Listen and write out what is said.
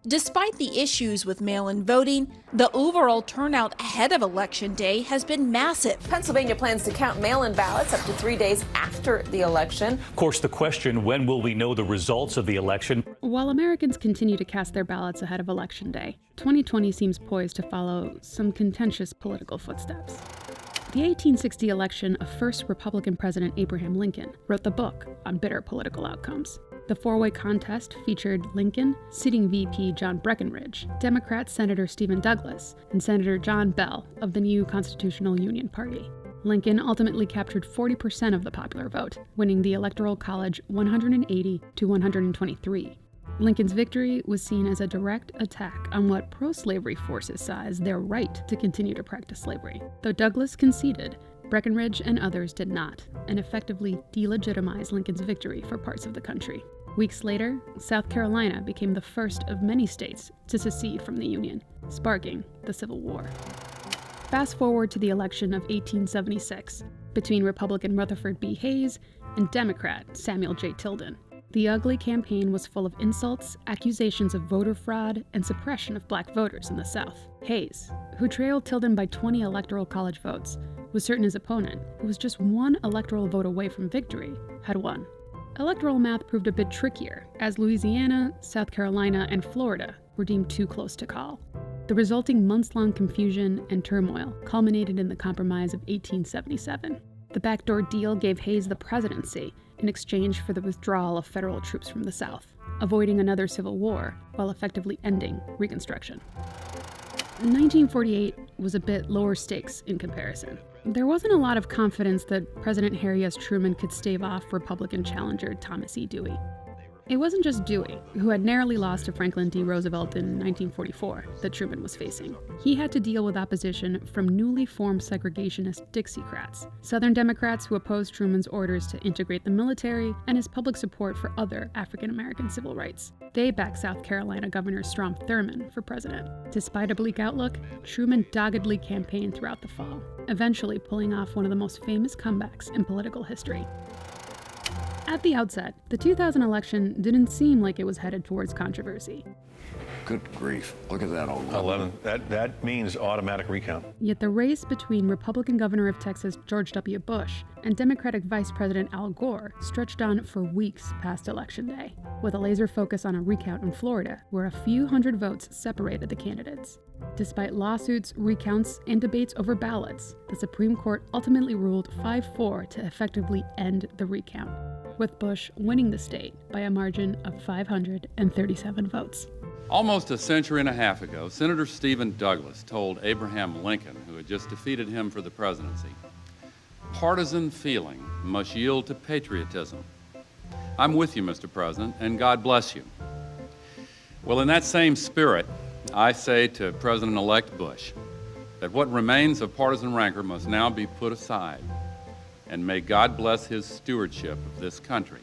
Despite the issues with mail-in voting, the overall turnout ahead of Election Day has been massive. Pennsylvania plans to count mail-in ballots up to 3 days after the election. Of course, the question, when will we know the results of the election? While Americans continue to cast their ballots ahead of Election Day, 2020 seems poised to follow some contentious political footsteps. The 1860 election of first Republican President Abraham Lincoln wrote the book on bitter political outcomes. The four-way contest featured Lincoln, sitting VP John Breckinridge, Democrat Senator Stephen Douglas, and Senator John Bell of the new Constitutional Union Party. Lincoln ultimately captured 40% of the popular vote, winning the Electoral College 180 to 123. Lincoln's victory was seen as a direct attack on what pro-slavery forces saw as their right to continue to practice slavery. Though Douglas conceded, Breckinridge and others did not, and effectively delegitimized Lincoln's victory for parts of the country. Weeks later, South Carolina became the first of many states to secede from the Union, sparking the Civil War. Fast forward to the election of 1876, between Republican Rutherford B Hayes and Democrat Samuel J. Tilden. The ugly campaign was full of insults, accusations of voter fraud, and suppression of black voters in the South. Hayes, who trailed Tilden by 20 Electoral College votes, was certain his opponent, who was just one electoral vote away from victory, had won. Electoral math proved a bit trickier, as Louisiana, South Carolina, and Florida were deemed too close to call. The resulting months-long confusion and turmoil culminated in the Compromise of 1877. The backdoor deal gave Hayes the presidency in exchange for the withdrawal of federal troops from the South, avoiding another civil war while effectively ending Reconstruction. 1948 was a bit lower stakes in comparison. There wasn't a lot of confidence that President Harry S. Truman could stave off Republican challenger Thomas E. Dewey. It wasn't just Dewey, who had narrowly lost to Franklin D. Roosevelt in 1944, that Truman was facing. He had to deal with opposition from newly formed segregationist Dixiecrats, Southern Democrats who opposed Truman's orders to integrate the military and his public support for other African-American civil rights. They backed South Carolina Governor Strom Thurmond for president. Despite a bleak outlook, Truman doggedly campaigned throughout the fall, eventually pulling off one of the most famous comebacks in political history. At the outset, the 2000 election didn't seem like it was headed towards controversy. Good grief. Look at that old 11. That means automatic recount. Yet the race between Republican Governor of Texas George W. Bush and Democratic Vice President Al Gore stretched on for weeks past Election Day, with a laser focus on a recount in Florida, where a few hundred votes separated the candidates. Despite lawsuits, recounts, and debates over ballots, the Supreme Court ultimately ruled 5-4 to effectively end the recount, with Bush winning the state by a margin of 537 votes. Almost a century and a half ago, Senator Stephen Douglas told Abraham Lincoln, who had just defeated him for the presidency, "Partisan feeling must yield to patriotism." I'm with you, Mr. President, and God bless you. Well, in that same spirit, I say to President-elect Bush that what remains of partisan rancor must now be put aside, and may God bless his stewardship of this country.